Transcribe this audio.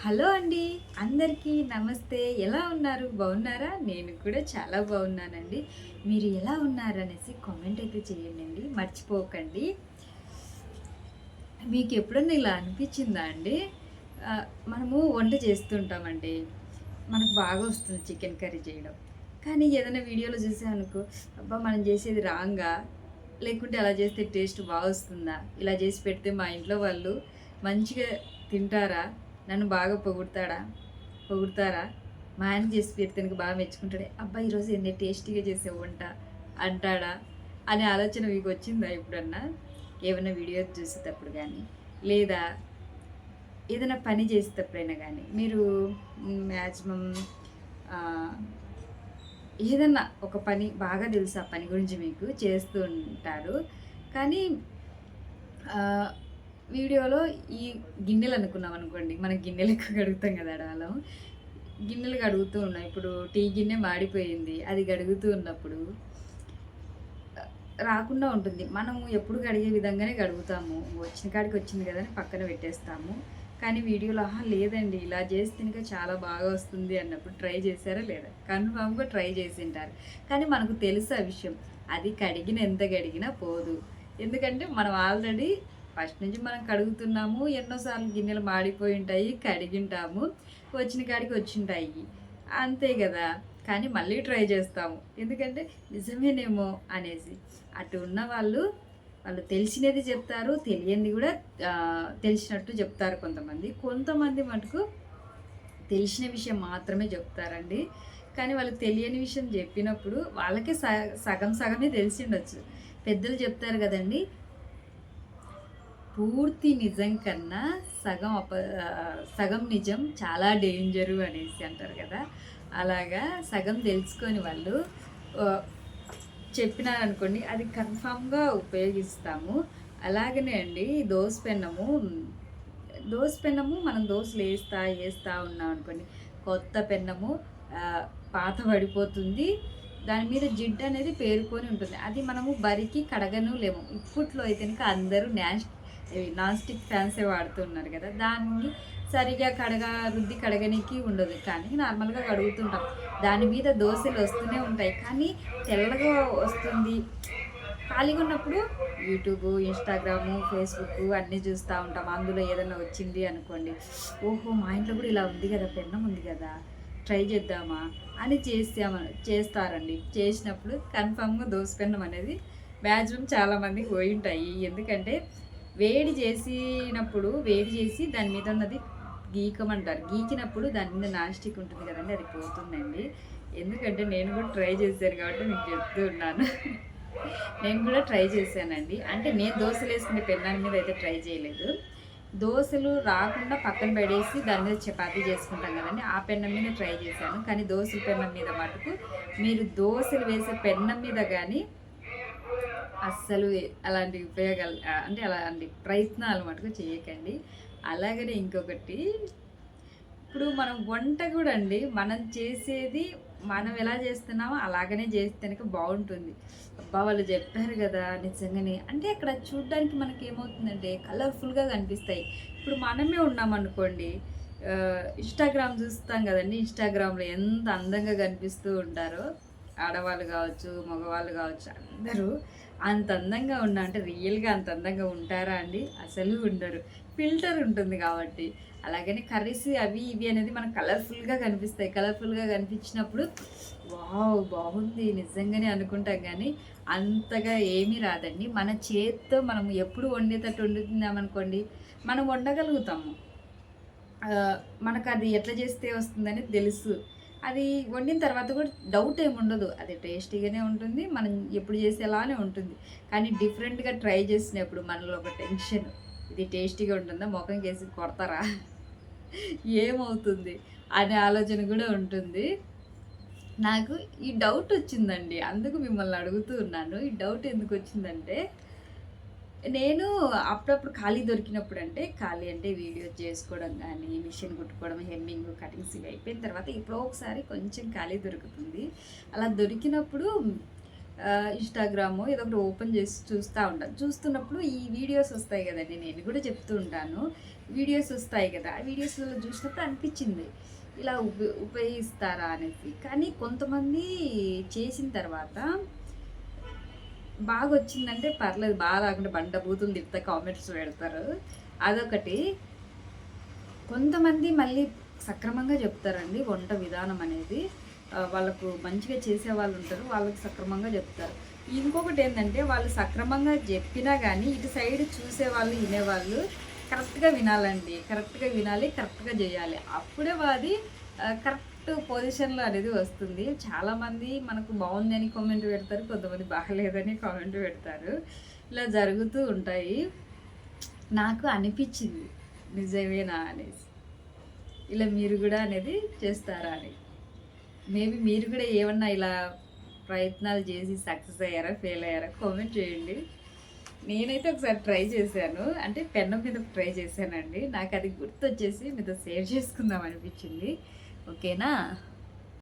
Hello అండి. అందరికీ నమస్తే. ఎలా ఉన్నారు? బాగున్నారా? నేను కూడా చాలా బాగున్నానండి. మీరు ఎలా ఉన్నారనేసి కామెంట్ అయితే చేయండండి. మర్చిపోకండి. మీకు ఎప్పుడన్నా ఇలా అనిపించిందా అండి? మనము వంట చేస్తుంటామండి. మనకు బాగా వస్తుంది చికెన్ కర్రీ చేయడం. కానీ ఏదైనా వీడియోలో చూసామనుకో, అబ్బా! మనం చేసేది రాంగా? లేకుంటే అలా చేస్తే టేస్ట్ బాగొస్తుందా? ఇలా చేసి పెడితే మా ఇంట్లో వాళ్ళు మంచిగా తింటారా? నన్ను బాగా పొగుడుతారా? మా ఆయన చేసి పెడితే గనుక బాగా మెచ్చుకుంటాడే. అబ్బా! ఈరోజు ఎన్ని టేస్టీగా చేసావు వంట అంటాడా? అనే ఆలోచన మీకొచ్చిందా ఎప్పుడన్నా? ఏవన్నా వీడియోస్ చూసేటప్పుడు గానీ, లేదా ఏదైనా పని చేసేటప్పుడైనా గానీ, మీరు మ్యాక్సిమం ఆహ్, ఏదన్నా ఒక పని బాగా తెలుసు ఆ పని గురించి మీకు చేస్తూ ఉంటారు. కానీ ఆహ్, వీడియోలో ఈ గిన్నెలు అనుకున్నామనుకోండి. మనం గిన్నెలు ఎక్కువ కడుగుతాం కదా ఆడవాళ్ళం. గిన్నెలు కడుగుతూ ఉన్నాం. ఇప్పుడు టీ గిన్నె మాడిపోయింది. అది కడుగుతూ ఉన్నప్పుడు రాకుండా ఉంటుంది. మనము ఎప్పుడు కడిగే విధంగానే కడుగుతాము. వచ్చిన కాడికి వచ్చింది కదా అని పక్కన పెట్టేస్తాము. కానీ వీడియోలో లేదండి ఇలా చేస్తే గనుక చాలా బాగా వస్తుంది అన్నప్పుడు ట్రై చేశారా లేదా? కన్ఫర్మ్‌గా ట్రై చేసుంటారు. కానీ మనకు తెలుసు ఆ విషయం. అది ఎంత కడిగినా పోదు. ఎందుకంటే మనం ఆల్రెడీ ఫస్ట్ నుంచి మనం కడుగుతున్నాము. ఎన్నో సార్లు గిన్నెలు మాడిపోయి ఉంటాయి. కడిగింటాము. వచ్చిన కాడికి వచ్చుంటాయి. అంతే గదా! కానీ మళ్ళీ ట్రై చేస్తాము. ఎందుకంటే నిజమేనేమో అనేసి. అటు ఉన్న వాళ్ళు తెలిసినది చెప్తారు. తెలియనిది కూడా తెలిసినట్టు చెప్తారు కొంతమంది. కొంతమంది మటుకు తెలిసిన విషయం మాత్రమే చెప్తారండి. కానీ వాళ్ళకి తెలియని విషయం చెప్పినప్పుడు వాళ్ళకే సగం సగమే తెలిసిండొచ్చు. పెద్దలు చెప్తారు కదండీ! పూర్తి నిజం కన్నా సగం నిజం చాలా డేంజరు అనేసి అంటారు కదా! అలాగా సగం తెలుసుకొని వాళ్ళు ఆహ్, చెప్పినారనుకోండి అది కన్ఫామ్‌గా ఉపయోగిస్తాము. అలాగనే అండి దోస పెన్నము మనం ఏస్తా ఉన్నామనుకోండి, కొత్త పెన్నము పాత పడిపోతుంది. దాని మీద జిడ్డనేది పేరుకొని ఉంటుంది. అది మనము బరికి కడగను లేము. ఇప్పట్లో అయితే గనుక అందరూ నాన్ స్టిక్ ఫ్యాన్సే వాడుతున్నారు కదా! దాన్ని సరిగ్గా రుద్ది కడగనీకి ఉండదు. కానీ నార్మల్‌గా కడుగుతుంటాం. దాని మీద దోసలు వస్తూనే ఉంటాయి. కానీ తెల్లగా వస్తుంది. ఖాళీగా ఉన్నప్పుడు యూట్యూబు, ఇన్‌స్టాగ్రాము, ఫేస్‌బుక్కు అన్నీ చూస్తా ఉంటాం. అందులో ఏదన్నా వచ్చింది అనుకోండి, ఓహో! మా ఇంట్లో కూడా ఇలా ఉంది గదా! పెన్నం ఉంది గదా! ట్రై చేద్దామా అని చేస్తారండి. చేసినప్పుడు కన్ఫర్మ్‌గా దోస పెన్నం అనేది మాక్సిమం చాలామందికి పోయుంటాయి. ఎందుకంటే వేడి చేసి దాని మీద ఉన్నది గీకమంటారు. గీకినప్పుడు దాని మీద నాన్ స్టిక్ ఉంటుంది కదండీ! అది పోతుందండి. ఎందుకంటే నేను కూడా ట్రై చేశాను కాబట్టి మీకు చెప్తూ ఉన్నాను. నేను కూడా ట్రై చేశానండి. అంటే నేను దోసలేసుకునే పెన్నాల మీద అయితే ట్రై చేయలేదు. దోసలు రాకుండా పక్కన పడేసి దాని మీద చపాతీ చేసుకుంటాం కదండీ! ఆ పెన్నం మీద ట్రై చేశాను. కానీ దోసల పెన్నం మీద మటుకు మీరు దోసలు వేసే పెన్నం మీద గానీ అస్సలు అలాంటి అంటే అలాంటి ప్రయత్నాలు మటుకు చేయకండి. అలాగనే ఇంకొకటి ఇప్పుడు మనం వంట కూడా అండి మనం చేసేది మనం ఎలా చేస్తున్నామో అలాగనే చేస్తే గనుక బావుంటుంది. అబ్బా! వాళ్ళు చెప్పారు గదా! నిజంగానే అంటే అక్కడ చూడ్డానికి మనకేమవుతుందంటే కలర్‌ఫుల్‌గా కనిపిస్తాయి. ఇప్పుడు మనమే ఉన్నామనుకోండి ఇన్‌స్టాగ్రామ్ చూస్తాం గదండీ! ఇన్‌స్టాగ్రామ్‌లో ఎంత అందంగా కనిపిస్తూ ఉంటారో ఆడవాళ్ళు గావచ్చు, మగవాళ్ళు గావచ్చు అందరూ అంత అందంగా అంటే రియల్‌గా అంత అందంగా ఉంటారా అండి? అసలు ఉండరు. ఫిల్టర్ ఉంటుంది కాబట్టి. అలాగని కర్రీస్ అవి ఇవి అనేది మనకు కలర్‌ఫుల్‌గా కనిపిస్తాయి. కలర్‌ఫుల్‌గా కనిపించినప్పుడు వావ్! బాగుంది నిజంగానే అనుకుంటాం గానీ, అంతగా ఏమీ రాదండి. మన చేత్తో మనం ఎప్పుడు వండేటట్టు వండుతున్నామనుకోండి, మనం వండగలుగుతాము. మనకది ఎట్లా చేస్తే వస్తుందనేది తెలుసు. అది వండిన తర్వాత కూడా డౌట్ ఏముండదు. అది టేస్టీగానే ఉంటుంది. మనం ఎప్పుడు చేసేలానే ఉంటుంది. కానీ డిఫరెంట్‌గా ట్రై చేసినప్పుడు మనలో ఒక టెన్షన్. ఇది టేస్టీగా ఉంటుందా? మొఖంకేసి కొడతారా? ఏమవుతుంది? అనే ఆలోచన కూడా ఉంటుంది. నాకు ఈ డౌటొచ్చిందండి. అందుకు మిమ్మల్ని అడుగుతూ ఉన్నాను. ఈ డౌట్ ఎందుకొచ్చిందంటే నేను అప్పుడప్పుడు ఖాళీ అంటే వీడియోస్ చేసుకోవడం గానీ, మిషన్ కుట్టుకోవడం, హెమ్మింగ్, కటింగ్స్ ఇవి అయిపోయిన తర్వాత ఎప్పుడో ఒకసారి కొంచెం ఖాళీ దొరుకుతుంది. అలా దొరికినప్పుడు ఇన్‌స్టాగ్రామో ఏదో ఒకటి ఓపెన్ చేసి చూస్తూ ఉంటాను. చూస్తున్నప్పుడు ఈ వీడియోస్ వస్తాయి కదండీ! నేను కూడా చెప్తూ ఉంటాను. వీడియోస్ వస్తాయి కదా! ఆ వీడియోస్‌లలో చూసినప్పుడు అనిపించింది. ఇలా ఉపయోగిస్తారా అనేసి. కానీ కొంతమంది చేసిన తర్వాత బాగొచ్చిందంటే పర్లేదు. బాగా రాకుంటే బండ బూతులు తిడతా కామెంట్స్ పెడతారు. అదొకటి. కొంతమంది మళ్ళీ సక్రమంగా చెప్తారండి వంట విధానం అనేది. వాళ్ళకు మంచిగా చేసేవాళ్ళు ఉంటారు. వాళ్ళకి సక్రమంగా చెప్తారు. ఇంకొకటేందంటే వాళ్ళు సక్రమంగా చెప్పినా గానీ ఇటు సైడ్ చూసేవాళ్ళు, వినేవాళ్ళు కరెక్ట్‌గా వినాలండి. కరెక్ట్‌గా వినాలి. కరెక్ట్‌గా జేయాలి. అప్పుడే అది కరెక్ట్ పొజిషన్‌లో అనేది వస్తుంది. చాలామంది మనకు బావుంది అని కామెంట్ పెడతారు. కొంతమంది బాగలేదని కామెంట్ పెడతారు. ఇలా జరుగుతూ ఉంటాయి. నాకు అనిపిచ్చింది నిజమేనా అనేసి. ఇలా మీరు గూడా అనేది చేస్తారా అని. మేబీ మీరు కూడా ఏమన్నా ఇలా ప్రయత్నాలు చేసి సక్సెస్ అయ్యారా? ఫెయిల్ అయ్యారా? కామెంట్ చేయండి. నేనైతే ఒకసారి ట్రై చేశాను. అంటే పెన్నం మీద ట్రై చేశానండి. నాకది గుర్తొచ్చేసి మీతో షేర్ చేసుకుందాం అనిపిచ్చింది. ఓకేనా?